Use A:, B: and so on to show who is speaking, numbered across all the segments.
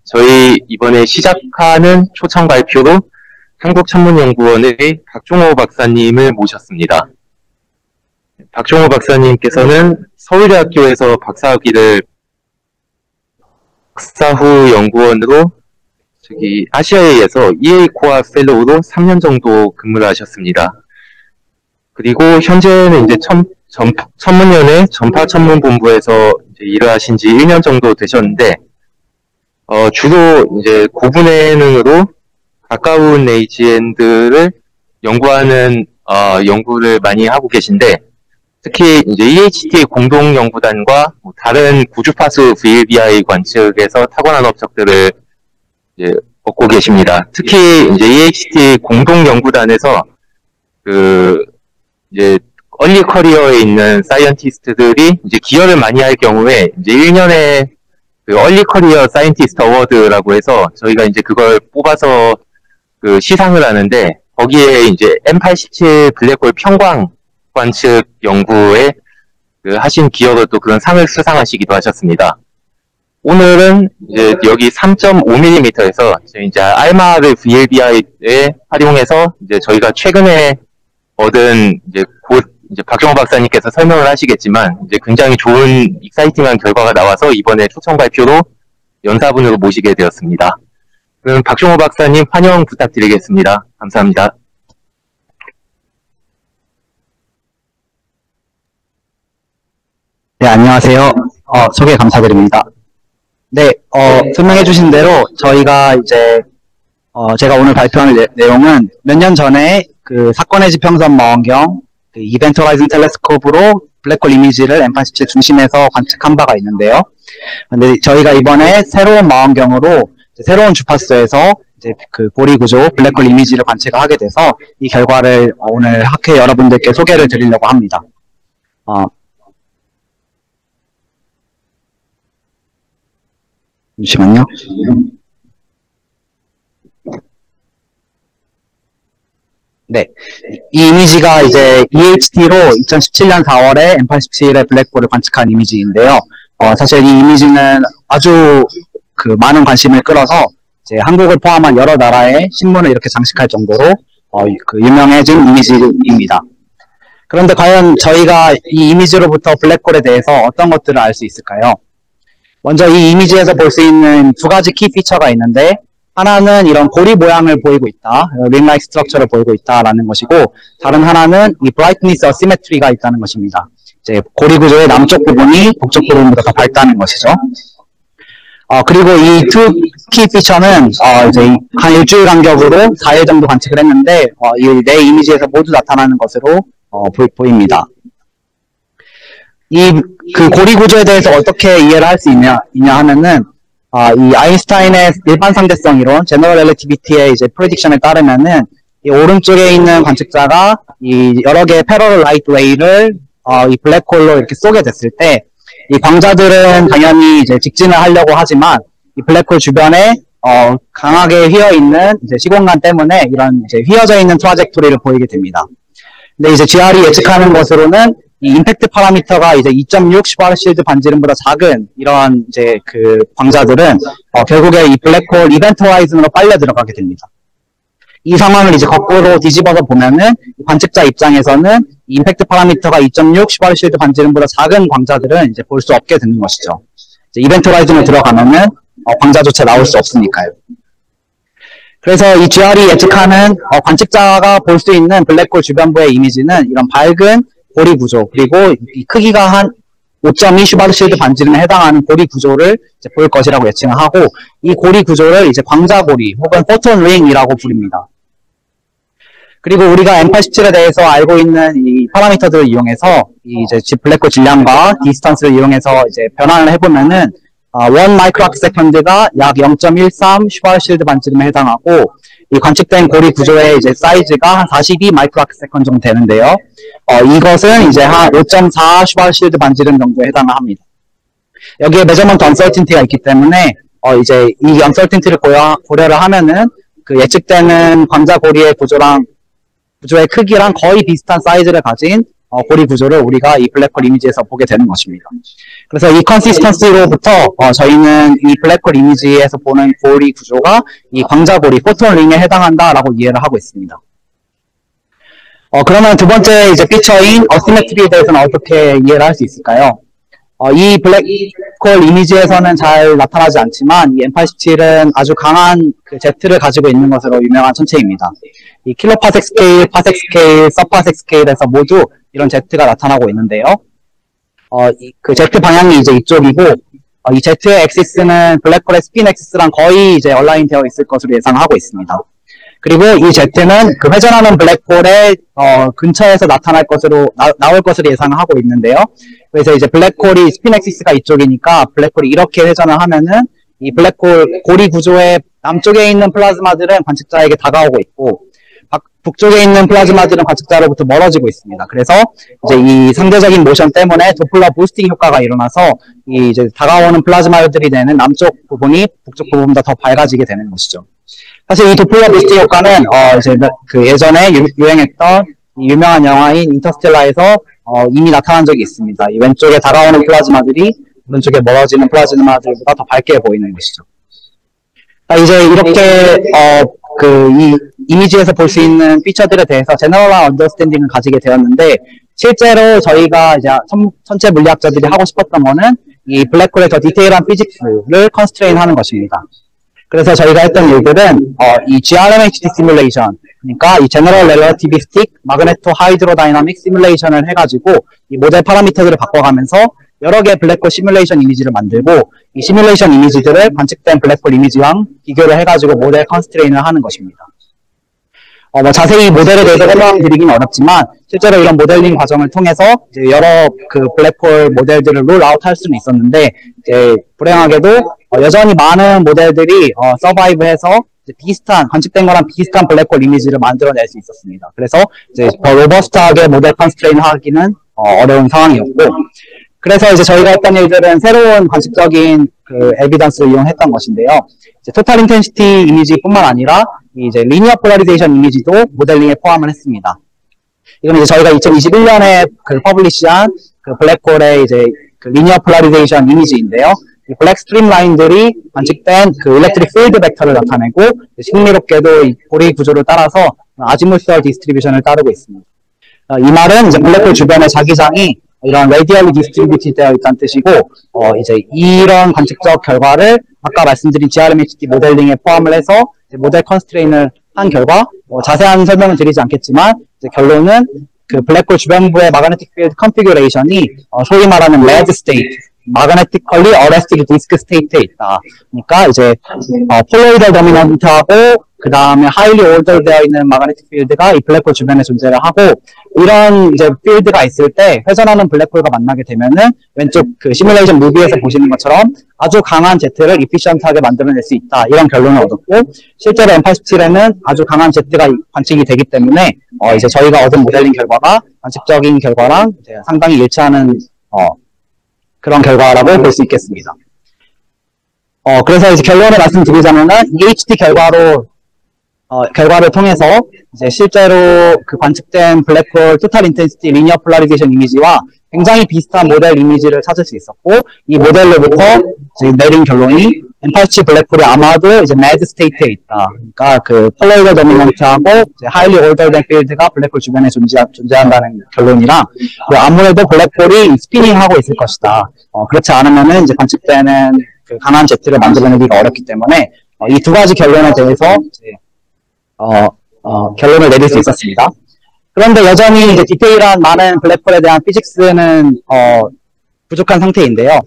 A: 저희 이번에 시작하는 초청 발표로 한국천문연구원의 박종호 박사님을 모셨습니다. 박종호 박사님께서는 서울대학교에서 박사학위를 박사 후 연구원으로 아시아에에서 EA 코아 펠로우로 3년 정도 근무를 하셨습니다. 그리고 현재는 이제 천문연의 전파천문본부에서 일을 하신 지 1년 정도 되셨는데, 주로 이제 고분해능으로 가까운 AGN들을 연구하는, 연구를 많이 하고 계신데, 특히 이제 EHT 공동연구단과 다른 구주파수 VLBI 관측에서 탁월한 업적들을 이제 얻고 계십니다. 특히 이제 EHT 공동연구단에서 이제 얼리 커리어에 있는 사이언티스트들이 이제 기여를 많이 할 경우에 이제 1년에 얼리 커리어 사이언티스트 어워드라고 해서 저희가 이제 그걸 뽑아서 시상을 하는데, 거기에 이제 M87 블랙홀 평광 관측 연구에 하신 기여로 또 그런 상을 수상하시기도 하셨습니다. 오늘은 이제 여기 3.5mm에서 이제 RMR VLBI에 활용해서 이제 저희가 최근에 얻은 이제 이제 박종호 박사님께서 설명을 하시겠지만 이제 굉장히 좋은 익사이팅한 결과가 나와서 이번에 초청 발표로 연사분으로 모시게 되었습니다. 그럼 박종호 박사님 환영 부탁드리겠습니다. 감사합니다.
B: 네, 안녕하세요. 소개 감사드립니다. 네, 설명해 주신 대로 저희가 이제, 제가 오늘 발표할 내용은 몇 년 전에 그 사건의 지평선 망원경, 그 이벤트 호라이즌 텔레스코프로 블랙홀 이미지를 M87 중심에서 관측한 바가 있는데요. 근데 저희가 이번에 새로운 망원경으로 새로운 주파수에서 이제 그 고리 구조 블랙홀 이미지를 관측을 하게 돼서 이 결과를 오늘 학회 여러분들께 소개를 드리려고 합니다. 잠시만요. 네. 이 이미지가 이제 EHT로 2017년 4월에 M87의 블랙홀을 관측한 이미지인데요. 사실 이 이미지는 아주 많은 관심을 끌어서 이제 한국을 포함한 여러 나라의 신문을 이렇게 장식할 정도로 유명해진 이미지입니다. 그런데 과연 저희가 이 이미지로부터 블랙홀에 대해서 어떤 것들을 알 수 있을까요? 먼저 이 이미지에서 볼 수 있는 두 가지 키 피처가 있는데, 하나는 이런 고리 모양을 보이고 있다, 링-like 스트럭처를 보이고 있다라는 것이고, 다른 하나는 이 brightness asymmetry가 있다는 것입니다. 이제 고리 구조의 남쪽 부분이 북쪽 부분보다 더 밝다는 것이죠. 그리고 이 두 키 피처는 이제 한 일주일 간격으로 4일 정도 관측을 했는데, 이 네 이미지에서 모두 나타나는 것으로 보입니다. 그 고리 구조에 대해서 어떻게 이해를 할 수 있냐 하면은, 이 아인슈타인의 일반 상대성 이론, 제너럴 렐러티비티의 이제 프레딕션에 따르면은, 이 오른쪽에 있는 관측자가 이 여러 개의 패러럴 라이트 웨이를, 이 블랙홀로 이렇게 쏘게 됐을 때, 이 광자들은 당연히 이제 직진을 하려고 하지만, 이 블랙홀 주변에, 강하게 휘어있는 이제 시공간 때문에 이런 이제 휘어져 있는 트라젝토리를 보이게 됩니다. 근데 이제 GR이 예측하는 것으로는 이 임팩트 파라미터가 이제 2.6 슈바르실드 반지름보다 작은 이런 이제 그 광자들은 결국에 이 블랙홀 이벤트 호라이즌으로 빨려 들어가게 됩니다. 이 상황을 이제 거꾸로 뒤집어서 보면은 관측자 입장에서는 임팩트 파라미터가 2.6 슈바르실드 반지름보다 작은 광자들은 이제 볼 수 없게 되는 것이죠. 이제 이벤트 호라이즌으로 들어가면은 광자조차 나올 수 없으니까요. 그래서 이 GR이 예측하는 관측자가 볼 수 있는 블랙홀 주변부의 이미지는 이런 밝은 고리 구조, 그리고 이 크기가 한 5.2 슈바르실드 반지름에 해당하는 고리 구조를 이제 볼 것이라고 예측을 하고, 이 고리 구조를 이제 광자고리 혹은 포톤 링이라고 부릅니다. 그리고 우리가 M87에 대해서 알고 있는 이 파라미터들을 이용해서 이제 블랙홀 질량과 디스턴스를 이용해서 이제 변환을 해보면은 1 마이크로아크세컨드가 약 0.13 슈바르실드 반지름에 해당하고, 이 관측된 고리 구조의 이제 사이즈가 한 42 마이크로아크세컨드 정도 되는데요. 이것은 이제 한 5.4 슈바르실드 반지름 정도에 해당을 합니다. 여기에 메저먼트 언서틴티가 있기 때문에 이제 이 언서틴티를 고려를 하면은 그 예측되는 광자 고리의 구조의 크기랑 거의 비슷한 사이즈를 가진 고리 구조를 우리가 이 블랙홀 이미지에서 보게 되는 것입니다. 그래서 이 컨시스턴시로부터 저희는 이 블랙홀 이미지에서 보는 고리 구조가 이 광자고리, 포톤 링에 해당한다라고 이해를 하고 있습니다. 그러면 두 번째 이제 피처인 어시메트리에 대해서는 어떻게 이해를 할 수 있을까요? 이 블랙홀 이미지에서는 잘 나타나지 않지만 이 M87은 아주 강한 그 Z를 가지고 있는 것으로 유명한 천체입니다. 이 킬로파섹 스케일, 파섹 스케일, 서파섹 스케일에서 모두 이런 Z가 나타나고 있는데요. 그 Z 방향이 이제 이쪽이고, 이 Z의 엑시스는 블랙홀의 스핀 엑시스랑 거의 이제 얼라인 되어 있을 것으로 예상하고 있습니다. 그리고 이 Z는 그 회전하는 블랙홀의 근처에서 나타날 것으로 나올 것으로 예상하고 있는데요. 그래서 이제 블랙홀이 스핀 엑시스가 이쪽이니까 블랙홀이 이렇게 회전을 하면은 이 블랙홀 고리 구조의 남쪽에 있는 플라즈마들은 관측자에게 다가오고 있고 북쪽에 있는 플라즈마들은 관측자로부터 멀어지고 있습니다. 그래서 이제 이 상대적인 모션 때문에 도플러 부스팅 효과가 일어나서 이 이제 다가오는 플라즈마들이 되는 남쪽 부분이 북쪽 부분보다 더 밝아지게 되는 것이죠. 사실 이 도플러 부스팅 효과는 이제 그 예전에 유행했던 유명한 영화인 인터스텔라에서 이미 나타난 적이 있습니다. 이 왼쪽에 다가오는 플라즈마들이 오른쪽에 멀어지는 플라즈마들보다 더 밝게 보이는 것이죠. 이제 이렇게 이 이미지에서 볼 수 있는 피처들에 대해서 제너럴한 언더스탠딩을 가지게 되었는데 실제로 저희가 이제 천체 물리학자들이 하고 싶었던 거는 이 블랙홀의 더 디테일한 피직스를 컨스트레인 하는 것입니다. 그래서 저희가 했던 일들은 이 GRMHD 시뮬레이션, 그러니까 이 제너럴 렐러티비스틱 마그네토 하이드로다이나믹 시뮬레이션을 해가지고 이 모델 파라미터들을 바꿔가면서 여러 개의 블랙홀 시뮬레이션 이미지를 만들고 이 시뮬레이션 이미지들을 관측된 블랙홀 이미지랑 비교를 해가지고 모델 컨스트레인을 하는 것입니다. 자세히 모델에 대해서 설명드리기는 어렵지만 실제로 이런 모델링 과정을 통해서 이제 여러 그 블랙홀 모델들을 롤아웃 할 수는 있었는데 이제 불행하게도 여전히 많은 모델들이 서바이브해서 비슷한 관측된 거랑 비슷한 블랙홀 이미지를 만들어낼 수 있었습니다. 그래서 이제 더 로버스트하게 모델 컨스트레인 하기는 어려운 상황이었고 그래서 이제 저희가 했던 일들은 새로운 관측적인 그 에비던스를 이용했던 것인데요. 이제 토탈 인텐시티 이미지뿐만 아니라 이제 리니어 폴라리제이션 이미지도 모델링에 포함을 했습니다. 이건 이제 저희가 2021년에 그 퍼블리시한 그 블랙홀의 이제 그 리니어 폴라리제이션 이미지인데요. 이 블랙 스트림 라인들이 관측된 그 일렉트릭 필드 벡터를 나타내고 신비롭게도 이 고리 구조를 따라서 아지무스얼 디스트리뷰션을 따르고 있습니다. 이 말은 이제 블랙홀 주변의 자기장이 이런 레디얼리 디스트리뷰티드 되어 있다는 뜻이고 이제 이런 관측적 결과를 아까 말씀드린 GRMHD 모델링에 포함을 해서 모델 컨스트레인을 한 결과 자세한 설명은 드리지 않겠지만 이제 결론은 그 블랙홀 주변부의 마그네틱 필드 컨피규레이션이 소위 말하는 레드 스테이트 magnetically arrested disk state에 있다. 그러니까 이제 폴로이드 도미넌트하고 그 다음에 하이리 올더 되어 있는 마그네틱 필드가 이 블랙홀 주변에 존재를 하고 이런 이제 필드가 있을 때 회전하는 블랙홀과 만나게 되면은 왼쪽 그 시뮬레이션 무비에서 보시는 것처럼 아주 강한 Z를 이피션트하게 만들어낼 수 있다. 이런 결론을 얻었고 실제로 M87에는 아주 강한 Z가 관측이 되기 때문에 이제 저희가 얻은 모델링 결과가 관측적인 결과랑 이제 상당히 일치하는 그런 결과라고 볼 수 있겠습니다. 그래서 이제 결론을 말씀드리자면은 EHD 결과를 통해서 이제 실제로 그 관측된 블랙홀 토탈 인텐시티 리니어 폴라리제이션 이미지와 굉장히 비슷한 모델 이미지를 찾을 수 있었고 이 모델로부터 이제 내린 결론이 M87 블랙홀이 아마도 이제 매드 스테이트에 있다. 그러니까 그 폴로이드 도미넌트하고 하이리 올더된 필드가 블랙홀 주변에 존재한다는 결론이랑 아무래도 블랙홀이 스피닝하고 있을 것이다. 그렇지 않으면은 이제 관측되는 그 강한 Z를 만들어내기가 어렵기 때문에 이 두 가지 결론에 대해서 이제 결론을 내릴 수 있었습니다. 그런데 여전히 이제 디테일한 많은 블랙홀에 대한 피직스는 부족한 상태인데요.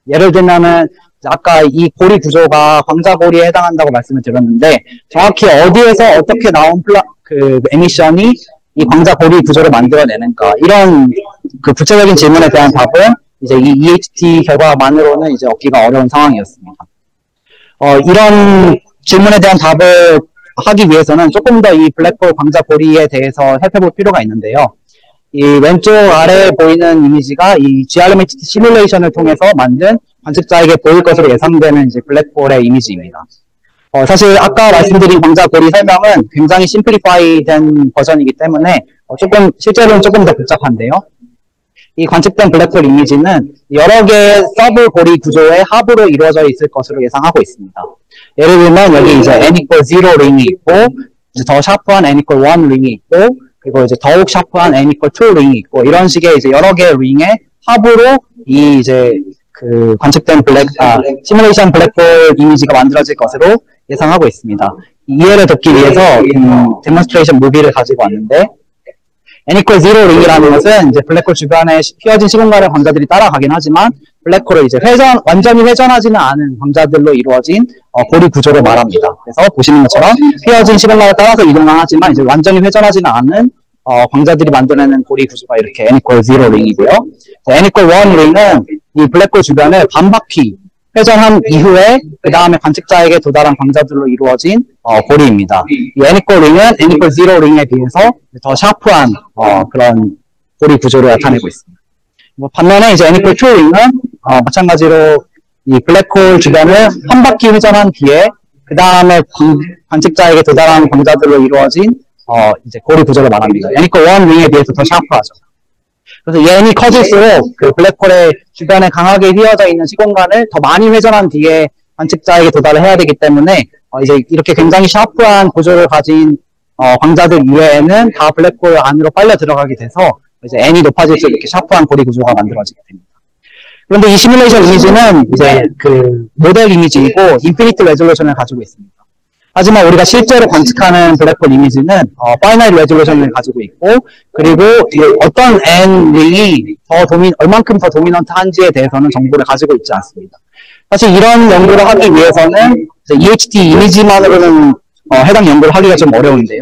B: 예를 들면은 아까 이 고리 구조가 광자고리에 해당한다고 말씀을 드렸는데 정확히 어디에서 어떻게 나온 그 에미션이 이 광자고리 구조를 만들어내는가 이런 그 구체적인 질문에 대한 답은 이제 이 EHT 결과만으로는 이제 얻기가 어려운 상황이었습니다. 이런 질문에 대한 답을 하기 위해서는 조금 더 이 블랙홀 광자고리에 대해서 살펴볼 필요가 있는데요. 이 왼쪽 아래에 보이는 이미지가 이 GRMHD 시뮬레이션을 통해서 만든 관측자에게 보일 것으로 예상되는 이제 블랙홀의 이미지입니다. 사실 아까 말씀드린 광자고리 설명은 굉장히 심플리파이 된 버전이기 때문에 실제로는 조금 더 복잡한데요. 이 관측된 블랙홀 이미지는 여러 개의 서브 고리 구조의 합으로 이루어져 있을 것으로 예상하고 있습니다. 예를 들면 여기 이제 n equal 0 링이 있고, 이제 더 샤프한 n equal 1 링이 있고, 그리고 이제 더욱 샤프한 n equal 2 링이 있고, 이런 식의 이제 여러 개의 링의 합으로 이 이제 그 관측된 시뮬레이션 블랙홀 이미지가 만들어질 것으로 예상하고 있습니다. 이해를 돕기 위해서 데몬스트레이션 무비를 가지고 왔는데, n equal 0 링이라는 것은 이제 블랙홀 주변에 휘어진 시공간을 광자들이 따라가긴 하지만 블랙홀을 이제 완전히 회전하지는 않은 광자들로 이루어진 고리 구조를 말합니다. 그래서 보시는 것처럼 휘어진 시공간을 따라서 이동은 하지만 이제 완전히 회전하지는 않은 광자들이 만들어내는 고리 구조가 이렇게 n equal 0 링이고요. n equal 1 링은 이 블랙홀 주변을 반바퀴 회전한 이후에 그 다음에 관측자에게 도달한 광자들로 이루어진 고리입니다. 이 n equal 링은 n equal 0 링에 비해서 더 샤프한 그런 고리 구조를 나타내고 있습니다. 반면에 이제 n equal 2 링은 마찬가지로 이 블랙홀 주변을 한 바퀴 회전한 뒤에 그 다음에 관측자에게 도달한 광자들로 이루어진 이제 고리 구조를 말합니다. n equal 1 링에 비해서 더 샤프하죠. 그래서 n이 커질수록 그 블랙홀의 주변에 강하게 휘어져 있는 시공간을 더 많이 회전한 뒤에 관측자에게 도달을 해야 되기 때문에 이제 이렇게 굉장히 샤프한 구조를 가진 광자들 이외에는 다 블랙홀 안으로 빨려 들어가게 돼서 이제 n이 높아질수록 이렇게 샤프한 고리 구조가 만들어지게 됩니다. 그런데 이 시뮬레이션 이미지는 이제 그 모델 이미지이고 인피니트 레졸루션을 가지고 있습니다. 하지만 우리가 실제로 관측하는 블랙홀 이미지는 파이나이트 레졸루션을 가지고 있고, 그리고 어떤 n 링이 얼만큼 더 도미넌트한지에 대해서는 정보를 가지고 있지 않습니다. 사실 이런 연구를 하기 위해서는 EHT 이미지만으로는 해당 연구를 하기가 좀 어려운데요.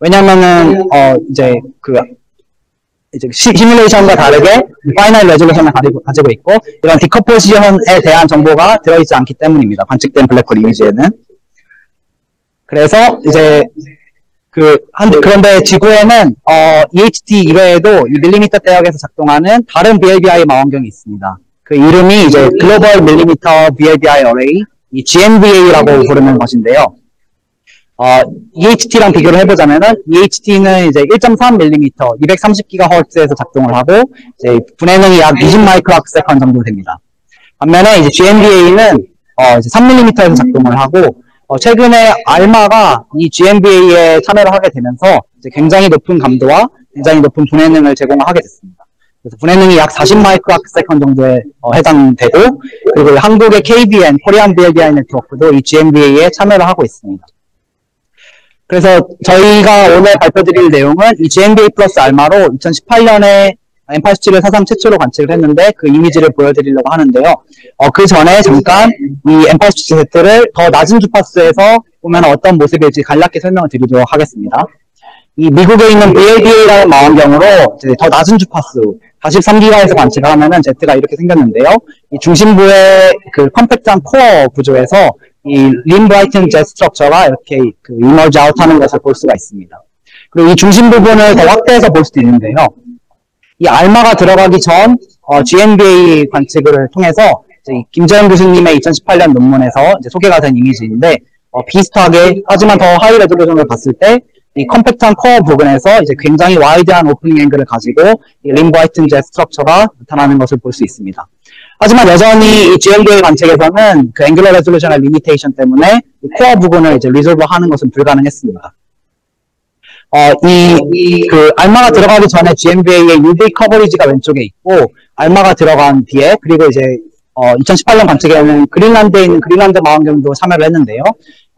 B: 왜냐하면은 이제 시뮬레이션과 다르게 파이나이트 레졸루션을 가지고 있고, 이런 디컴포지션에 대한 정보가 들어있지 않기 때문입니다. 관측된 블랙홀 이미지에는. 그래서 이제 그런데 지구에는 EHT 이외에도 이 밀리미터 대역에서 작동하는 다른 BLBI 망원경이 있습니다. 그 이름이 이제 글로벌 밀리미터 BLBI 어레이, 이 GMBA라고 부르는 것인데요. EHT랑 비교를 해보자면은 EHT는 이제 1.3mm, 230GHz에서 작동을 하고 이제 분해능이 약 20 마이크로세컨드 정도 됩니다. 반면에 이제 GMBA는 이제 3mm에서 작동을 하고 최근에 알마가 이 GMBA에 참여를 하게 되면서 이제 굉장히 높은 감도와 굉장히 높은 분해능을 제공하게 됐습니다. 그래서 분해능이 약 40 마이크로세컨드 정도에 해당되고, 그리고 한국의 KBN, 코리안 BLBI 네트워크도 이 GMBA에 참여를 하고 있습니다. 그래서 저희가 오늘 발표드릴 내용은 이 GMBA 플러스 알마로 2018년에 M87을 사상 최초로 관측을 했는데 그 이미지를 보여드리려고 하는데요. 그 전에 잠깐 이 M87Z를 더 낮은 주파수에서 보면 어떤 모습일지 간략히 설명을 드리도록 하겠습니다. 이 미국에 있는 BLBA라는 망원경으로 이제 더 낮은 주파수 43GHz에서 관측을 하면은 Z가 이렇게 생겼는데요. 이 중심부의 그 컴팩트한 코어 구조에서 이 림 브라이튼 젯 스트럭처가 이렇게 이머지 아웃하는 것을 볼 수가 있습니다. 그리고 이 중심 부분을 더 확대해서 볼 수도 있는데요. 이 알마가 들어가기 전 GMBA 관측을 통해서 이제 김재현 교수님의 2018년 논문에서 이제 소개가 된 이미지인데 비슷하게 하지만 더 하이 레졸루션을 봤을 때 이 컴팩트한 코어 부분에서 이제 굉장히 와이드한 오프닝 앵글을 가지고 이 림 브라이튼 젯 스트럭처가 나타나는 것을 볼 수 있습니다. 하지만 여전히 이 GMBA 관측에서는 그 앵글러 레졸루션의 리미테이션 때문에 이 코어 부분을 이제 리졸브 하는 것은 불가능했습니다. 알마가 들어가기 전에 GMBA의 UV 커버리지가 왼쪽에 있고, 알마가 들어간 뒤에, 그리고 이제, 2018년 관측에는 그린란드에 있는 그린란드 망원경도 참여를 했는데요.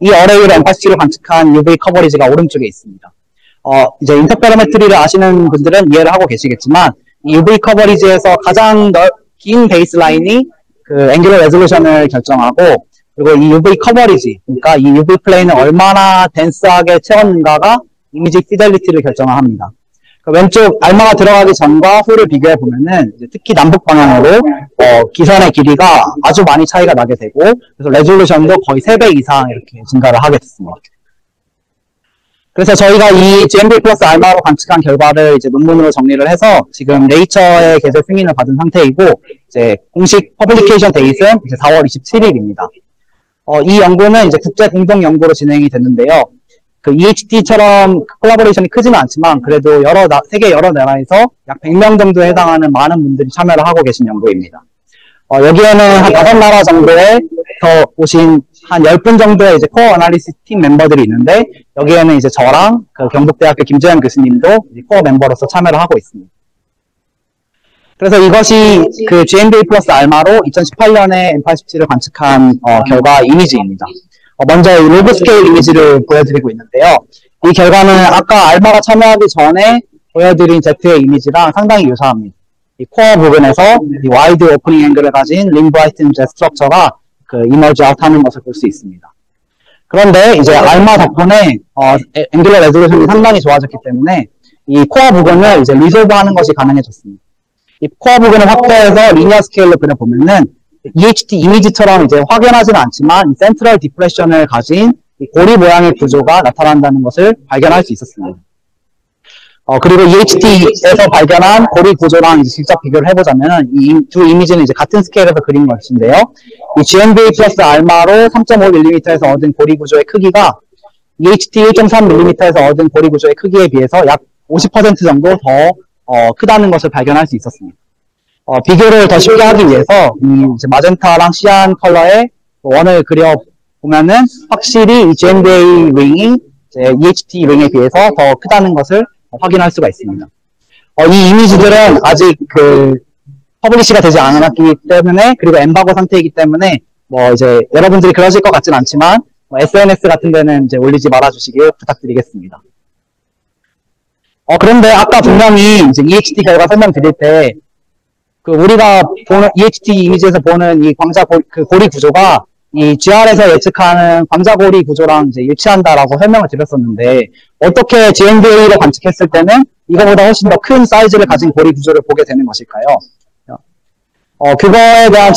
B: 이 어레이로 M87을 관측한 UV 커버리지가 오른쪽에 있습니다. 이제 인터페로메트리를 아시는 분들은 이해를 하고 계시겠지만, 이 UV 커버리지에서 가장 긴 베이스라인이 그 앵귤러 레졸루션을 결정하고, 그리고 이 UV 커버리지, 그러니까 이 UV 플레인을 얼마나 덴스하게 채웠는가가 이미지 피델리티를 결정합니다. 왼쪽 알마가 들어가기 전과 후를 비교해 보면은 특히 남북 방향으로 기선의 길이가 아주 많이 차이가 나게 되고, 그래서 레졸루션도 거의 3배 이상 이렇게 증가를 하게 됐습니다. 그래서 저희가 이 GMB 플러스 알마로 관측한 결과를 이제 논문으로 정리를 해서 지금 네이처의 개설 승인을 받은 상태이고, 이제 공식 퍼블리케이션 데이트는 이제 4월 27일입니다. 이 연구는 이제 국제 공동 연구로 진행이 됐는데요. 그 EHT처럼 콜라보레이션이 크지는 않지만 그래도 세계 여러 나라에서 약 100명 정도에 해당하는 많은 분들이 참여를 하고 계신 연구입니다. 여기에는 한 5나라 정도에서 오신 한 10분 정도의 이제 코어 어널리시스 팀 멤버들이 있는데 여기에는 이제 저랑 그 경북대학교 김재현 교수님도 코어 멤버로서 참여를 하고 있습니다. 그래서 이것이 그 GMBA 플러스 알마로 2018년에 M87을 관측한 결과 이미지입니다. 먼저 이 로브 스케일 이미지를 보여드리고 있는데요. 이 결과는 아까 알마가 참여하기 전에 보여드린 Z의 이미지랑 상당히 유사합니다. 이 코어 부분에서 이 와이드 오프닝 앵글을 가진 링 브라이튼 Z 스트럭처가 그 이머지 아웃하는 것을 볼 수 있습니다. 그런데 이제 알마 덕분에 앵귤러 레졸루션이 상당히 좋아졌기 때문에 이 코어 부분을 이제 리솔브하는 것이 가능해졌습니다. 이 코어 부분을 확대해서 리니어 스케일로 그려보면은 EHT 이미지처럼 이제 확연하지는 않지만 센트럴 디프레션을 가진 이 고리 모양의 구조가 나타난다는 것을 발견할 수 있었습니다. 그리고 EHT에서 발견한 고리 구조랑 이제 직접 비교를 해보자면 이 두 이미지는 이제 같은 스케일에서 그린 것인데요. 이 GMBA 플러스 알마로 3.5mm에서 얻은 고리 구조의 크기가 EHT 1.3mm에서 얻은 고리 구조의 크기에 비해서 약 50% 정도 더 크다는 것을 발견할 수 있었습니다. 비교를 더 쉽게 하기 위해서 이제 마젠타랑 시안 컬러의 원을 그려보면은 확실히 이 GMBA 링이 EHT 링에 비해서 더 크다는 것을 확인할 수가 있습니다. 이 이미지들은 아직 퍼블리시가 되지 않았기 때문에 그리고 엠바고 상태이기 때문에 이제 여러분들이 그러실 것 같진 않지만 SNS 같은 데는 이제 올리지 말아주시길 부탁드리겠습니다. 그런데 아까 분명히 이제 EHT 결과 설명드릴 때 우리가 보는 EHT 이미지에서 보는 이 고리 구조가 이 GR에서 예측하는 광자고리 구조랑 이제 일치한다라고 설명을 드렸었는데 어떻게 GMBA로 관측했을 때는 이거보다 훨씬 더 큰 사이즈를 가진 고리 구조를 보게 되는 것일까요? 그거에 대한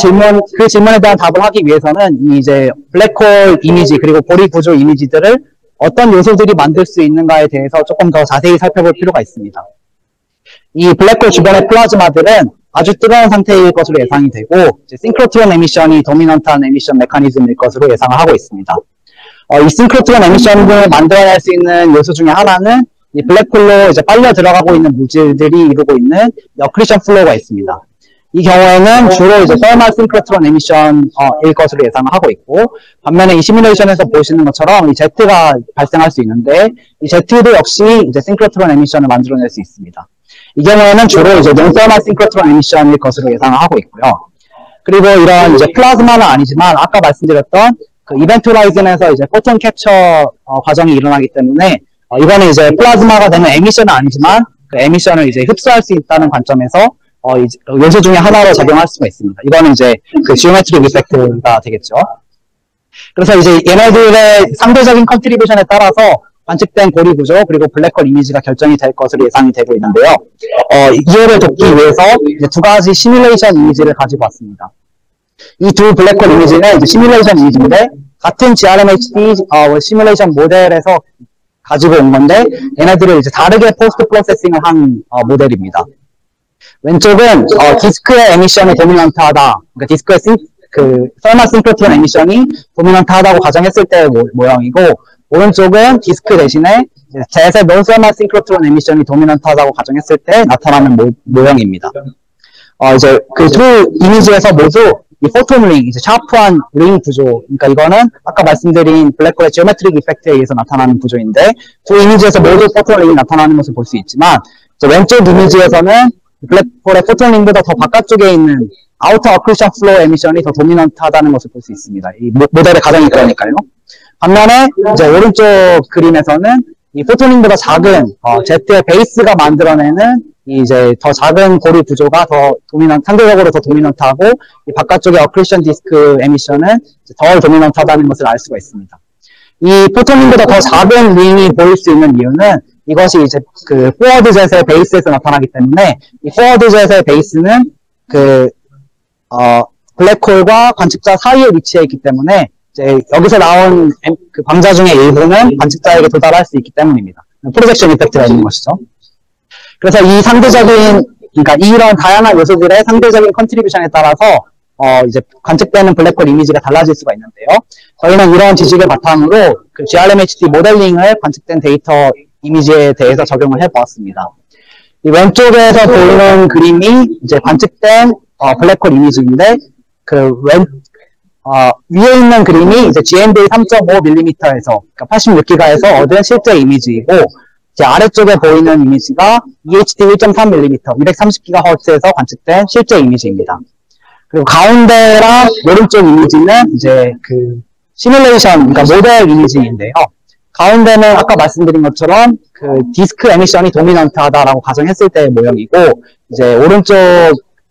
B: 그 질문에 대한 답을 하기 위해서는 이제 블랙홀 이미지 그리고 고리 구조 이미지들을 어떤 요소들이 만들 수 있는가에 대해서 조금 더 자세히 살펴볼 필요가 있습니다. 이 블랙홀 주변의 플라즈마들은 아주 뜨거운 상태일 것으로 예상이 되고 싱크로트론 에미션이 도미넌트한 에미션 메커니즘일 것으로 예상을 하고 있습니다. 이 싱크로트론 에미션을 만들어낼 수 있는 요소 중에 하나는 이 블랙홀로 이제 빨려 들어가고 있는 물질들이 이루고 있는 어크리션 플로우가 있습니다. 이 경우에는 주로 이제 서멀 싱크로트론 에미션일 것으로 예상을 하고 있고 반면에 이 시뮬레이션에서 보시는 것처럼 이 Z가 발생할 수 있는데 이 Z도 역시 이제 싱크로트론 에미션을 만들어낼 수 있습니다. 이 경우에는 주로 이제 논서멀 싱크로트론 에미션일 것으로 예상을 하고 있고요. 그리고 이런 이제 플라즈마는 아니지만 아까 말씀드렸던 그 이벤트 호라이즌에서 이제 포톤 캡처 과정이 일어나기 때문에 이거는 이제 플라즈마가 되는 에미션은 아니지만 그 에미션을 이제 흡수할 수 있다는 관점에서 이제 요소 중에 하나로 작용할 수가 있습니다. 이거는 이제 그 지오메트릭 이펙트가 되겠죠. 그래서 이제 얘네들의 상대적인 컨트리뷰션에 따라서 관측된 고리 구조 그리고 블랙홀 이미지가 결정이 될 것으로 예상이 되고 있는데요. 이해를 돕기 위해서 이제 두 가지 시뮬레이션 이미지를 가지고 왔습니다. 이 두 블랙홀 이미지는 이제 시뮬레이션 이미지인데 같은 GRMHD 시뮬레이션 모델에서 가지고 온 건데 얘네들을 이제 다르게 포스트 프로세싱을 한 모델입니다. 왼쪽은 디스크의 에미션이 도미넌트하다. 그러니까 디스크의 서멀 싱크로트론 에미션이 도미넌트하다고 가정했을 때의 모형이고 오른쪽은 디스크 대신에 젯의 논서멀 싱크로트론 에미션이 도미넌트하다고 가정했을 때 나타나는 모형입니다. 이제 그 두 이미지에서 모두 이 포톤 링, 이제 샤프한 링 구조, 그러니까 이거는 아까 말씀드린 블랙홀의 지오메트릭 이펙트에 의해서 나타나는 구조인데 두 이미지에서 모두 포톤 링이 나타나는 것을 볼 수 있지만 왼쪽 이미지에서는 블랙홀의 포톤 링보다 더 바깥쪽에 있는 아우터 어크루션 플로우 에미션이 더 도미넌트하다는 것을 볼 수 있습니다. 이 모델의 가정이 그러니까요. 반면에 이제 오른쪽 그림에서는 이 포톤링보다 작은 Z의 베이스가 만들어내는 이제 더 작은 고리 구조가 더 상대적으로 더 도미넌트하고 이 바깥쪽의 어크루션 디스크 에미션은 덜 도미넌트하다는 것을 알 수가 있습니다. 이 포톤링보다 더 작은 링이 보일 수 있는 이유는 이것이 이제 그 포워드 젯의 베이스에서 나타나기 때문에 이 포워드 젯의 베이스는 블랙홀과 관측자 사이에 위치해 있기 때문에 이제 여기서 나온 그 광자 중에 일부는 관측자에게 도달할 수 있기 때문입니다. 프로젝션 이펙트가 있는 것이죠. 그래서 이 상대적인, 그러니까 이런 다양한 요소들의 상대적인 컨트리뷰션에 따라서 이제 관측되는 블랙홀 이미지가 달라질 수가 있는데요. 저희는 이런 지식을 바탕으로 그 GRMHD 모델링을 관측된 데이터 이미지에 대해서 적용을 해보았습니다. 이 왼쪽에서 보이는 그림이 이제 관측된 블랙홀 이미지인데 위에 있는 그림이 이제 GMB 3.5mm에서 그러니까 86기가에서 얻은 실제 이미지이고 이제 아래쪽에 보이는 이미지가 EHD 1.3mm 230GHz에서 관측된 실제 이미지입니다. 그리고 가운데랑 오른쪽 이미지는 이제 그 시뮬레이션, 그러니까 모델 이미지인데요. 가운데는 아까 말씀드린 것처럼 그 디스크 에미션이 도미넌트하다라고 가정했을 때의 모형이고 이제 오른쪽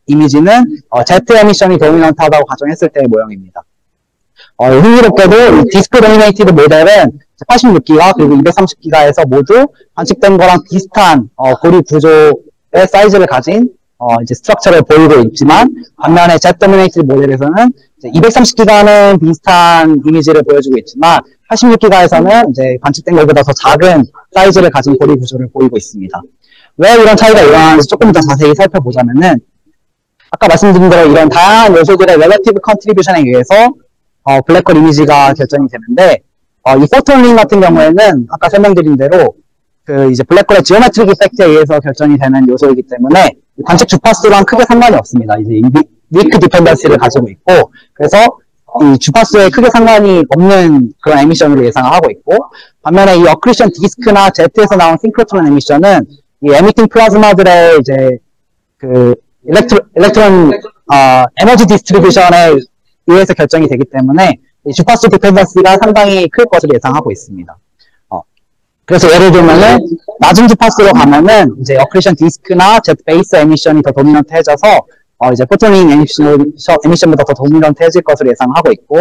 B: 이미지는 Z 에미션이 도미넌트하다고 가정했을 때의 모형입니다. 흥미롭게도 이 디스크 도미네이티드 모델은 86기가 그리고 230기가에서 모두 관측된 거랑 비슷한 고리 구조의 사이즈를 가진 이제 스트럭처를 보이고 있지만 반면에 Z 도미네이티드 모델에서는 230기가는 비슷한 이미지를 보여주고 있지만 86기가에서는 이제 관측된 것보다 더 작은 사이즈를 가진 고리 구조를 보이고 있습니다. 왜 이런 차이가 일어나는지 조금 더 자세히 살펴보자면은 아까 말씀드린 대로 이런 다양한 요소들의 relative contribution에 의해서 블랙홀 이미지가 결정이 되는데 이 포톤링 같은 경우에는 아까 설명드린 대로 그 이제 블랙홀의 지오메트릭 이펙트에 의해서 결정이 되는 요소이기 때문에 관측 주파수랑 크게 상관이 없습니다. 이제 위크 디펜던시를 가지고 있고 그래서 이 주파수에 크게 상관이 없는 그런 에미션으로 예상을 하고 있고 반면에 이 어크리션 디스크나 Z에서 나온 싱크로트론 에미션은 이 에미팅 플라즈마들의 이제 그 일렉트론 에너지 디스트리뷰션에 의해서 결정이 되기 때문에 이 주파수 디펜던시가 상당히 클 것으로 예상하고 있습니다. 그래서 예를 들면은 낮은 주파수로 가면은 이제 어크리션 디스크나 Z 베이스 에미션이 더 도미넌트해져서 이제 포토닝 에미션보다 더 도미넌트해질 것으로 예상하고 있고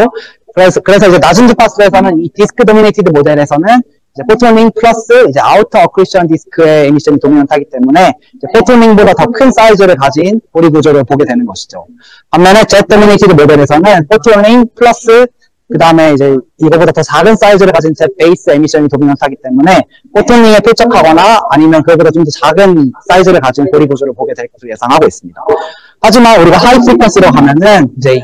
B: 그래서 이제 낮은 주파수에서는 이 디스크 도미네이티드 모델에서는 이제 포토닝 플러스 이제 아우터 어크리션 디스크의 에미션이 도미넌트하기 때문에 이제 포토닝보다 더 큰 사이즈를 가진 고리 구조를 보게 되는 것이죠. 반면에 Z 도미네이티드 모델에서는 포토닝 플러스 그 다음에 이제 이거보다 더 작은 사이즈를 가진 Z 베이스 에미션이 도미넌트하기 때문에 포토닝에 필적하거나 아니면 그거보다 좀 더 작은 사이즈를 가진 고리 구조를 보게 될 것으로 예상하고 있습니다. 하지만 우리가 하이 프리퀀시로 가면은 이제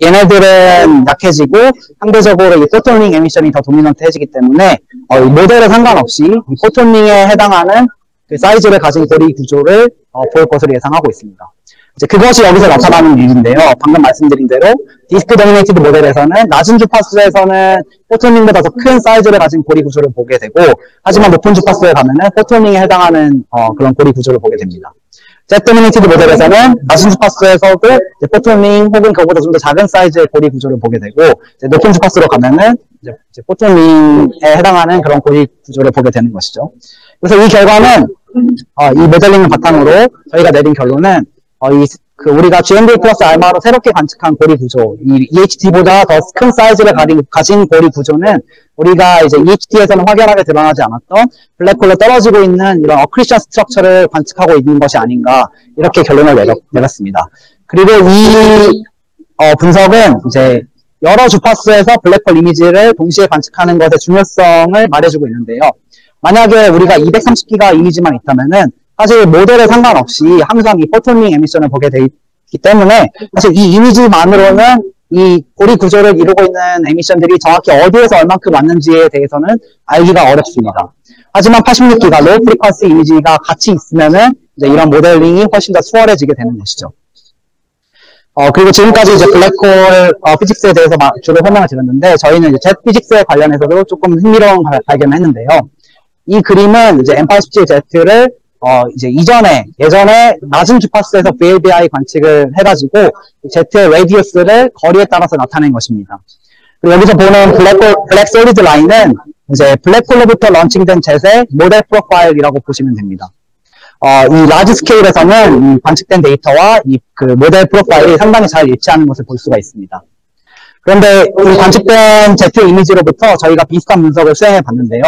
B: 얘네들은 약해지고 상대적으로 이 포토닝 에미션이 더 도미넌트해지기 때문에 이 모델에 상관없이 이 포토닝에 해당하는 그 사이즈를 가진 고리 구조를 볼 것으로 예상하고 있습니다. 이제 그것이 여기서 나타나는 일인데요. 방금 말씀드린 대로 디스크 도미네이티드 모델에서는 낮은 주파수에서는 포토닝보다 더 큰 사이즈를 가진 고리 구조를 보게 되고 하지만 높은 주파수에 가면은 포토닝에 해당하는 그런 고리 구조를 보게 됩니다. Z 도미네이티드 모델에서는 낮은 주파수에서도 이제 포토닝 혹은 그거보다 좀 더 작은 사이즈의 고리 구조를 보게 되고 이제 높은 주파수로 가면은 이제 포토닝에 해당하는 그런 고리 구조를 보게 되는 것이죠. 그래서 이 결과는 이 모델링을 바탕으로 저희가 내린 결론은 우리가 GMB 플러스 알마로 새롭게 관측한 고리 구조, 이 EHD보다 더 큰 사이즈를 가진 고리 구조는 우리가 이제 EHD에서는 확연하게 드러나지 않았던 블랙홀로 떨어지고 있는 이런 어크리션 스트럭처를 관측하고 있는 것이 아닌가, 이렇게 결론을 내렸습니다. 그리고 이 분석은 이제 여러 주파수에서 블랙홀 이미지를 동시에 관측하는 것의 중요성을 말해주고 있는데요. 만약에 우리가 230기가 이미지만 있다면은 사실 모델에 상관없이 항상 이 포토닝 에미션을 보게 되어 있기 때문에 사실 이 이미지만으로는 이 고리 구조를 이루고 있는 에미션들이 정확히 어디에서 얼만큼 왔는지에 대해서는 알기가 어렵습니다. 하지만 86기가 로우 프리퀀시 이미지가 같이 있으면은 이제 이런 모델링이 훨씬 더 수월해지게 되는 것이죠. 그리고 지금까지 이제 블랙홀 피직스에 대해서 주로 설명을 드렸는데 저희는 이제 젯 피직스에 관련해서도 조금 흥미로운 발견을 했는데요. 이 그림은 이제 M87Z를 이제 예전에 낮은 주파수에서 VLBI 관측을 해가지고 Z의 레디어스를 거리에 따라서 나타낸 것입니다. 그리고 여기서 보는 블랙 솔리드 라인은 이제 블랙홀로부터 런칭된 Z의 모델 프로파일이라고 보시면 됩니다. 이 라지 스케일에서는 이 관측된 데이터와 이 그 모델 프로파일이 상당히 잘 일치하는 것을 볼 수가 있습니다. 그런데 이 관측된 Z 이미지로부터 저희가 비슷한 분석을 수행해 봤는데요.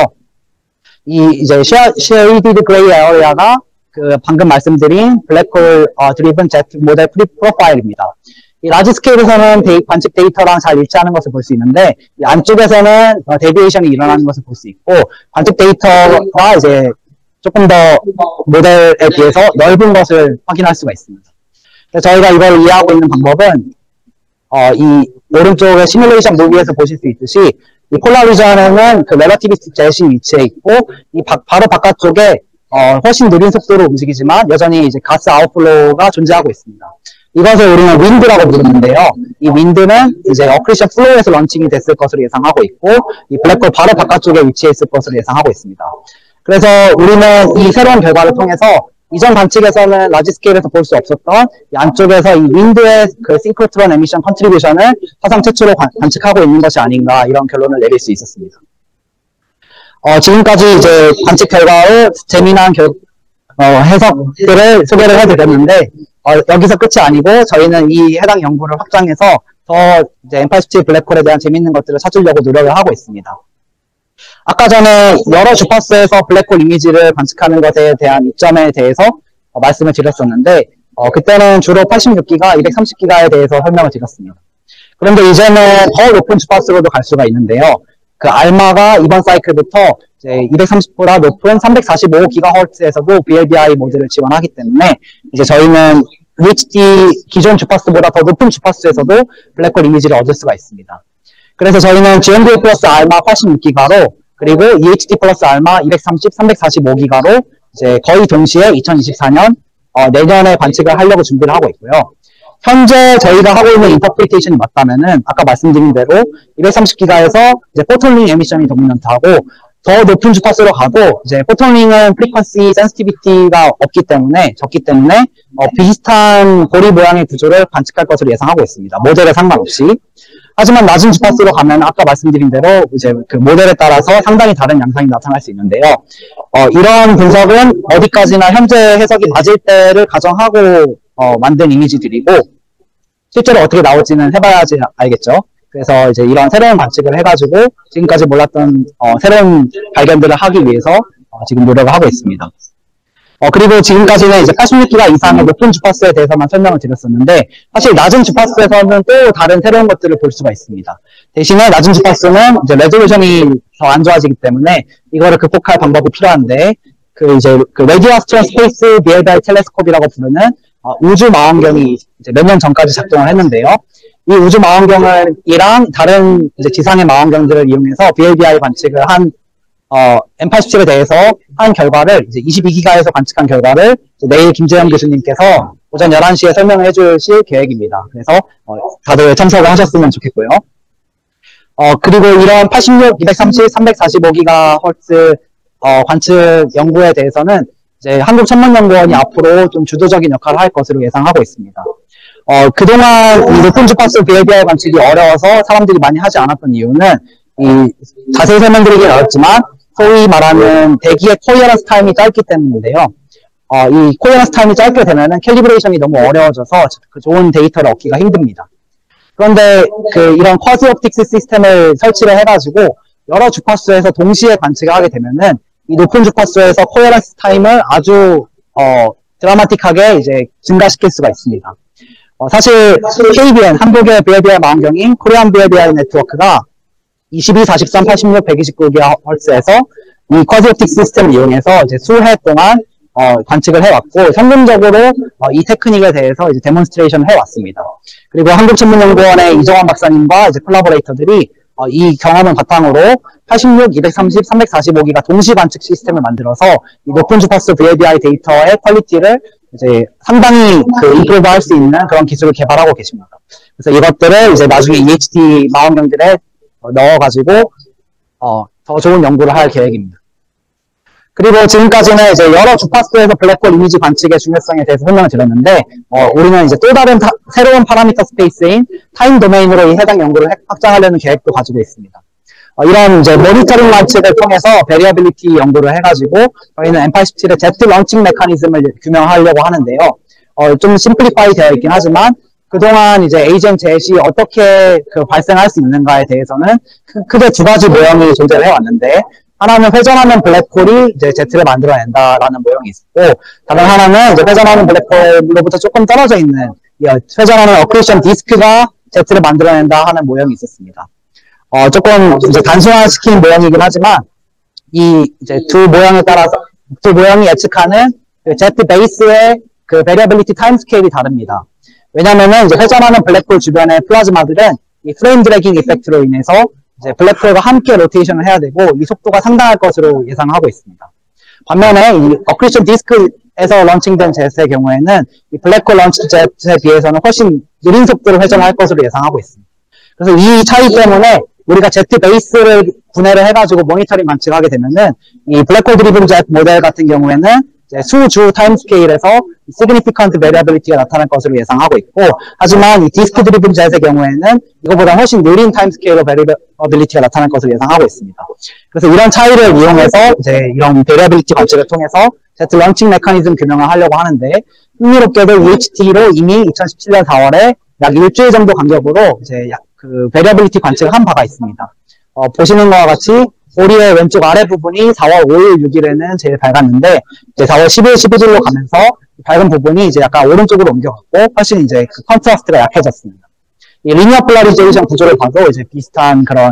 B: 이제 shaded gray area가 그 방금 말씀드린 블랙홀 드리븐 Z 모델 프로파일입니다. 이 라지 스케일에서는 관측 데이터랑 잘 일치하는 것을 볼 수 있는데 이 안쪽에서는 데비에이션이 일어나는 것을 볼 수 있고 관측 데이터가 이제 조금 더 모델에 비해서 넓은 것을 확인할 수가 있습니다. 그래서 저희가 이걸 이해하고 있는 방법은 이 오른쪽에 시뮬레이션 무비에서 보실 수 있듯이 이 폴라 리전에는 그 렐러티비스틱 jet이 위치해 있고 이 바로 바깥쪽에 훨씬 느린 속도로 움직이지만 여전히 이제 가스 아웃플로우가 존재하고 있습니다. 이것을 우리는 윈드라고 부르는데요. 이 윈드는 이제 어크리션 플로우에서 런칭이 됐을 것으로 예상하고 있고 이 블랙홀 바로 바깥쪽에 위치해 있을 것으로 예상하고 있습니다. 그래서 우리는 이 새로운 결과를 통해서 이전 관측에서는 라지 스케일에서 볼 수 없었던 이 안쪽에서 이 윈드의 그 싱크로트론 에미션 컨트리뷰션을 사상 최초로 관측하고 있는 것이 아닌가 이런 결론을 내릴 수 있었습니다. 지금까지 이제 관측 결과의 재미난 해석들을 소개를 해드렸는데 여기서 끝이 아니고 저희는 이 해당 연구를 확장해서 더 이제 M87 블랙홀에 대한 재미있는 것들을 찾으려고 노력을 하고 있습니다. 아까 전에 여러 주파수에서 블랙홀 이미지를 관측하는 것에 대한 이점에 대해서 말씀을 드렸었는데 그때는 주로 86기가, 230기가에 대해서 설명을 드렸습니다. 그런데 이제는 더 높은 주파수로도 갈 수가 있는데요. 그 알마가 이번 사이클부터 이제 230보다 높은 345GHz에서도 VLBI 모드를 지원하기 때문에 이제 저희는 UHD 기존 주파수보다 더 높은 주파수에서도 블랙홀 이미지를 얻을 수가 있습니다. 그래서 저희는 GMD 플러스 알마 86기가로 그리고 EHD 플러스 알마 230, 345기가로 이제 거의 동시에 2024년 내년에 관측을 하려고 준비를 하고 있고요. 현재 저희가 하고 있는 인터프리테이션이 맞다면은 아까 말씀드린 대로 230기가에서 이제 포톤링 에미션이 도미넌트하고 더 높은 주파수로 가도 이제 포톤링은 프리퀀시 센시티비티가 적기 때문에 비슷한 고리 모양의 구조를 관측할 것으로 예상하고 있습니다. 모델에 상관없이. 하지만 낮은 주파수로 가면 아까 말씀드린 대로 이제 그 모델에 따라서 상당히 다른 양상이 나타날 수 있는데요. 이런 분석은 어디까지나 현재 해석이 맞을 때를 가정하고 만든 이미지들이고 실제로 어떻게 나올지는 해봐야지 알겠죠. 그래서 이제 이런 새로운 관측을 해가지고 지금까지 몰랐던 새로운 발견들을 하기 위해서 지금 노력을 하고 있습니다. 그리고 지금까지는 이제 86기가 이상의 높은 주파수에 대해서만 설명을 드렸었는데 사실 낮은 주파수에서는 또 다른 새로운 것들을 볼 수가 있습니다. 대신에 낮은 주파수는 이제 레졸루션이 더 안 좋아지기 때문에 이거를 극복할 방법이 필요한데 그 레디오 아스트론 스페이스 BLBI 텔레스콥이라고 부르는 우주 망원경이 이제 몇 년 전까지 작동을 했는데요. 이 우주 망원경이랑 다른 이제 지상의 망원경들을 이용해서 BLBI 관측을 한 M87에 대해서 한 결과를 이제 22기가에서 관측한 결과를 내일 김재현 교수님께서 오전 11시에 설명을 해주실 계획입니다. 그래서 다들 참석을 하셨으면 좋겠고요. 그리고 이런 86, 230, 345GHz 관측 연구에 대해서는 이제 한국천문연구원이 앞으로 좀 주도적인 역할을 할 것으로 예상하고 있습니다. 그동안 이 높은 주파수 BLBI 관측이 어려워서 사람들이 많이 하지 않았던 이유는 이 자세히 설명드리긴 어렵지만 소위 말하는 대기의 코어런스 타임이 짧기 때문인데요. 이 코어런스 타임이 짧게 되면은 캘리브레이션이 너무 어려워져서 그 좋은 데이터를 얻기가 힘듭니다. 그런데 이런 쿼지 옵틱스 시스템을 설치를 해가지고 여러 주파수에서 동시에 관측을 하게 되면은 이 높은 주파수에서 코어런스 타임을 아주 드라마틱하게 이제 증가시킬 수가 있습니다. 사실 KBN 한국의 BLBI 망원경인 코리안 BLBI 네트워크가 22, 43, 86, 129GHz에서 이 쿼지 옵틱 시스템을 이용해서 이제 수해 동안 관측을 해왔고 성공적으로 이 테크닉에 대해서 이제 데몬스트레이션을 해왔습니다. 그리고 한국천문연구원의 이정환 박사님과 이제 콜라보레이터들이 이 경험을 바탕으로 86, 230, 345기가 동시 관측 시스템을 만들어서 이 높은 주파수 BLBI 데이터의 퀄리티를 이제 상당히 임프로브 할 수 있는 그런 기술을 개발하고 계십니다. 그래서 이것들을 이제 나중에 EHD 망원경들에 넣어가지고 더 좋은 연구를 할 계획입니다. 그리고 지금까지는 이제 여러 주파수에서 블랙홀 이미지 관측의 중요성에 대해서 설명을 드렸는데 우리는 이제 또 다른 새로운 파라미터 스페이스인 타임 도메인으로 이 해당 연구를 확장하려는 계획도 가지고 있습니다. 이런 이제 모니터링 관측을 통해서 베리어빌리티 연구를 해가지고 저희는 M87의 Z 런칭 메커니즘을 규명하려고 하는데요. 좀 심플리파이 되어 있긴 하지만 그동안 이제 에이젠 젯이 어떻게 발생할 수 있는가에 대해서는 크게 두 가지 모형이 존재를 해왔는데 하나는 회전하는 블랙홀이 이제 Z를 만들어낸다라는 모형이 있고 다른 하나는 이제 회전하는 블랙홀로부터 조금 떨어져 있는 회전하는 어크리션 디스크가 Z를 만들어낸다 하는 모형이 있었습니다. 조금 이제 단순화시킨 모형이긴 하지만 이 이제 두 모형에 따라서 두 모형이 예측하는 Z 베이스의 그 베리어빌리티 타임 스케일이 다릅니다. 왜냐면은 이제 회전하는 블랙홀 주변의 플라즈마들은 이 프레임 드래깅 이펙트로 인해서 이제 블랙홀과 함께 로테이션을 해야 되고 이 속도가 상당할 것으로 예상하고 있습니다. 반면에 이 어크리션 디스크에서 런칭된 jet의 경우에는 이 블랙홀 런치 jet에 비해서는 훨씬 느린 속도로 회전할 것으로 예상하고 있습니다. 그래서 이 차이 때문에 우리가 제트 베이스를 분해를 해가지고 모니터링 관측하게 되면은 이 블랙홀 드리븐 젯 모델 같은 경우에는 이제 수주 타임스케일에서 significant variability가 나타날 것으로 예상하고 있고, 하지만 이 디스크 드리븐 젯의 경우에는 이거보다 훨씬 느린 타임스케일로 variability가 나타날 것으로 예상하고 있습니다. 그래서 이런 차이를 이용해서 이제 이런 variability 관측을 통해서 제트 런칭 메커니즘 규명을 하려고 하는데, 흥미롭게도 UHT로 이미 2017년 4월에 약 일주일 정도 간격으로 이제 그 variability 관측을 한 바가 있습니다. 보시는 것과 같이 고리의 왼쪽 아래 부분이 4월 5일, 6일에는 제일 밝았는데, 이제 4월 10일, 11일로 가면서 밝은 부분이 이제 약간 오른쪽으로 옮겨갔고, 훨씬 이제 그 컨트라스트가 약해졌습니다. 이 리니어 폴라리제이션 구조를 봐도 이제 비슷한 그런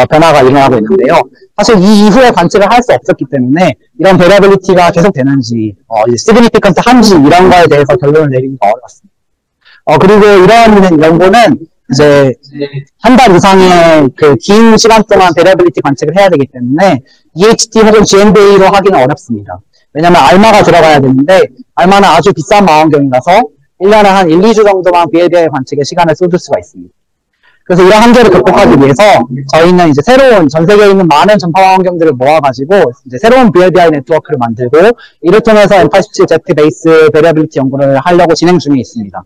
B: 변화가 일어나고 있는데요. 사실 이 이후에 관측을 할 수 없었기 때문에 이런 베리어빌리티가 계속 되는지, 시그니피컨트 한지 이런 거에 대해서 결론을 내리기가 어렵습니다. 그리고 이런 연구는 이제 한 달 이상의 그 긴 시간 동안 베리어빌리티 관측을 해야 되기 때문에 EHT 혹은 GMBA로 하기는 어렵습니다. 왜냐면 알마가 들어가야 되는데 알마는 아주 비싼 망원경이라서 1년에 한 1, 2주 정도만 BLBI 관측에 시간을 쏟을 수가 있습니다. 그래서 이런 한계를 극복하기 위해서 저희는 이제 새로운 전 세계에 있는 많은 전파 망원경들을 모아가지고 이제 새로운 BLBI 네트워크를 만들고 이를 통해서 M87Z 베이스 베리어빌리티 연구를 하려고 진행 중에 있습니다.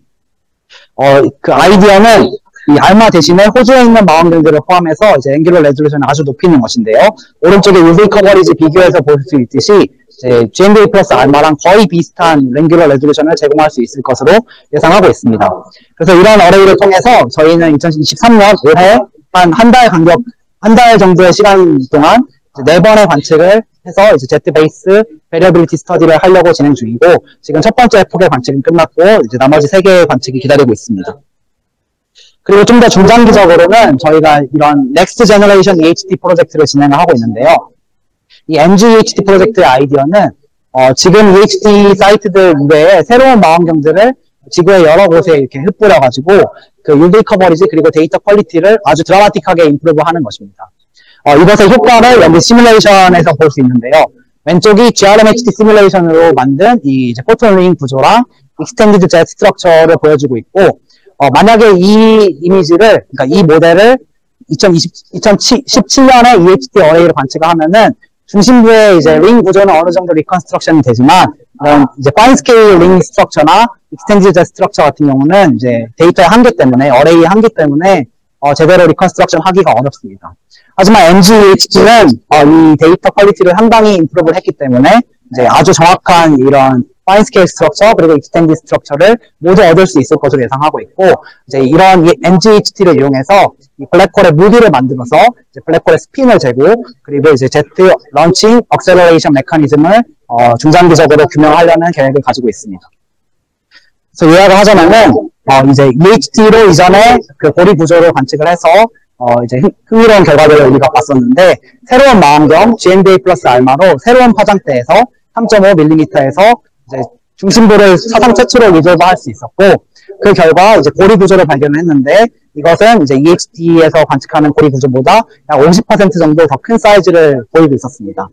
B: 그 아이디어는 이 알마 대신에 호주에 있는 망원경들을 포함해서 이제 앵귤러 레졸루션을 아주 높이는 것인데요. 오른쪽에 UV 커버리지 비교해서 볼 수 있듯이 이제 GMBA 플러스 알마랑 거의 비슷한 앵귤러 레졸루션을 제공할 수 있을 것으로 예상하고 있습니다. 그래서 이런 어레이를 통해서 저희는 2023년 올해 한 달 정도의 시간 동안 4번의 관측을 해서 이제 제트 베이스 베리어빌리티 스터디를 하려고 진행 중이고, 지금 첫 번째 폭의 관측은 끝났고 이제 나머지 3개의 관측이 기다리고 있습니다. 그리고 좀 더 중장기적으로는 저희가 이런 넥스트 제너레이션 EHT 프로젝트를 진행을 하고 있는데요. 이 MGEHT 프로젝트의 아이디어는 지금 EHT 사이트들 외에 새로운 망원경들을 지구의 여러 곳에 이렇게 흩뿌려가지고 그 UV 커버리지 그리고 데이터 퀄리티를 아주 드라마틱하게 임프루브하는 것입니다. 이것의 효과를 여기 시뮬레이션에서 볼 수 있는데요. 왼쪽이 GRMHT 시뮬레이션으로 만든 이 이제 포톤 링 구조랑 익스텐디드 젯 스트럭처를 보여주고 있고, 만약에 이 이미지를, 그러니까 이 모델을 2017년에 EHT 어레이를 관측을 하면은 중심부의 이제 링 구조는 어느 정도 리컨스트럭션이 되지만, 이제 파인 스케일 링 스트럭처나 익스텐디드 젯 스트럭처 같은 경우는 이제 데이터의 한계 때문에, 어레이의 한계 때문에 제대로 리컨스트럭션 하기가 어렵습니다. 하지만 MGHT는 이 데이터 퀄리티를 상당히 임프루브를 했기 때문에 이제 아주 정확한 이런 파인 스케일 스트럭처 그리고 익스텐디드 스트럭처를 모두 얻을 수 있을 것으로 예상하고 있고, 이제 이런 MGHT를 이용해서 이 블랙홀의 무기를 만들어서 이제 블랙홀의 스핀을 재고 그리고 이제 제트 런칭 억셀러레이션 메커니즘을 중장기적으로 규명하려는 계획을 가지고 있습니다. 그래서 요약을 하자면은 이제 EHT로 이전에 그 고리 구조를 관측을 해서 이제 흥미로운 결과들을 우리가 봤었는데, 새로운 망원경 GMBA 플러스 알마로 새로운 파장대에서 3.5mm에서 이제 중심부를 사상 최초로 리졸브할 수 있었고, 그 결과 이제 고리 구조를 발견했는데 이것은 이제 EHT에서 관측하는 고리 구조보다 약 50% 정도 더 큰 사이즈를 보이고 있었습니다.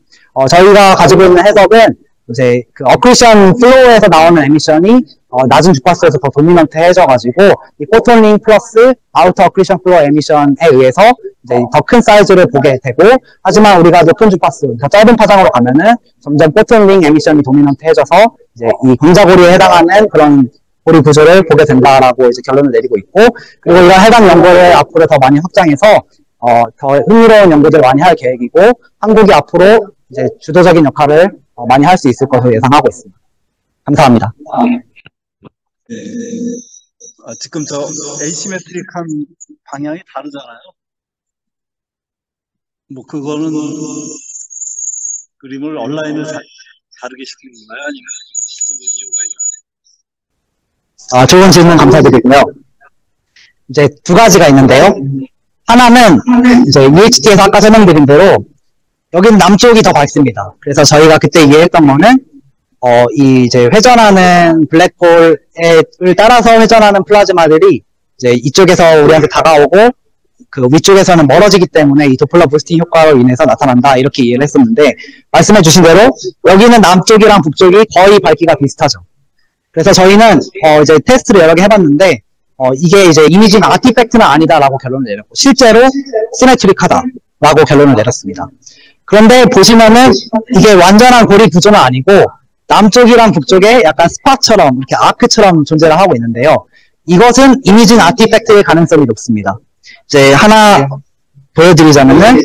B: 저희가 가지고 있는 해석은 이제 그 어크리션 플로우에서 나오는 에미션이 낮은 주파수에서 더 도미넌트해져가지고 이 포톤링 플러스 아우터 어크리션 플로우 에미션에 의해서 이제 더 큰 사이즈를 보게 되고, 하지만 우리가 높은 주파수, 더 짧은 파장으로 가면은 점점 포톤링 에미션이 도미넌트해져서 이제 이 광자고리에 해당하는 그런 고리 구조를 보게 된다라고 이제 결론을 내리고 있고, 그리고 이런 해당 연구를 앞으로 더 많이 확장해서 더 흥미로운 연구들을 많이 할 계획이고, 한국이 앞으로 이제 주도적인 역할을 많이 할 수 있을 것으로 예상하고 있습니다. 감사합니다.
C: 네. 지금 저 에이시메트릭한 방향이 다르잖아요. 뭐 그거는 그림을 온라인을 다르게 시키는 건가요? 아니면 실제 뭐 이유가 있나요?
B: 좋은 질문 감사드리고요. 이제 두 가지가 있는데요. 하나는 이제 UHT에서 아까 설명드린 대로 여기는 남쪽이 더 밝습니다. 그래서 저희가 그때 이해했던 거는 이 이제 회전하는 블랙홀을 따라서 회전하는 플라즈마들이 이제 이쪽에서 우리한테 다가오고 그 위쪽에서는 멀어지기 때문에 이 도플러 부스팅 효과로 인해서 나타난다 이렇게 이해를 했었는데 말씀해 주신 대로 여기는 남쪽이랑 북쪽이 거의 밝기가 비슷하죠. 그래서 저희는 이제 테스트를 여러 개 해봤는데 이게 이제 이미징 아티팩트는 아니다라고 결론을 내렸고 실제로 시메트릭하다라고 결론을 내렸습니다. 그런데 보시면은 이게 완전한 고리 구조는 아니고 남쪽이랑 북쪽에 약간 스팟처럼 이렇게 아크처럼 존재를 하고 있는데요. 이것은 이미징 아티팩트의 가능성이 높습니다. 이제 하나 보여드리자면은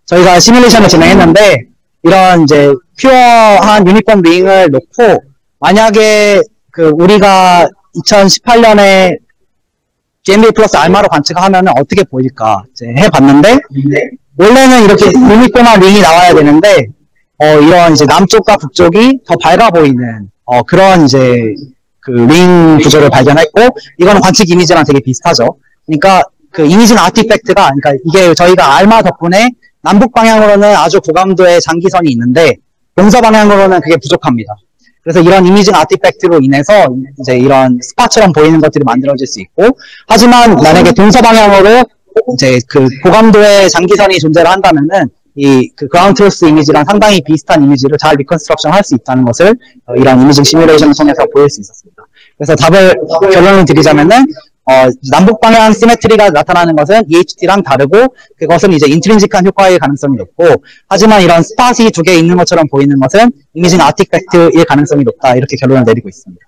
B: 저희가 시뮬레이션을 진행했는데 이런 이제 퓨어한 유니폼 링을 놓고 만약에 그 우리가 2018년에 GMB 플러스 알마로 관측하면은 어떻게 보일까 이제 해봤는데 원래는 이렇게 유니폼한 링이 나와야 되는데 이런 이제 남쪽과 북쪽이 더 밝아 보이는 그런 이제 그 링 구조를 발견했고 이거는 관측 이미지랑 되게 비슷하죠. 그러니까 그 이미징 아티팩트가 그러니까 이게 저희가 알마 덕분에 남북 방향으로는 아주 고감도의 장기선이 있는데 동서 방향으로는 그게 부족합니다. 그래서 이런 이미징 아티팩트로 인해서 이제 이런 스팟처럼 보이는 것들이 만들어질 수 있고 하지만 만약에 동서 방향으로 이제 그 고감도의 장기선이 존재를 한다면은 이 그 그라운드 트루스 이미지랑 상당히 비슷한 이미지를 잘 리컨스트럭션 할 수 있다는 것을 이런 이미징 시뮬레이션을 통해서 보일 수 있었습니다. 그래서 결론을 드리자면은 남북 방향 시메트리가 나타나는 것은 EHT랑 다르고 그것은 이제 인트린직한 효과의 가능성이 높고 하지만 이런 스팟이 두 개 있는 것처럼 보이는 것은 이미징 아티팩트의 가능성이 높다 이렇게 결론을 내리고 있습니다.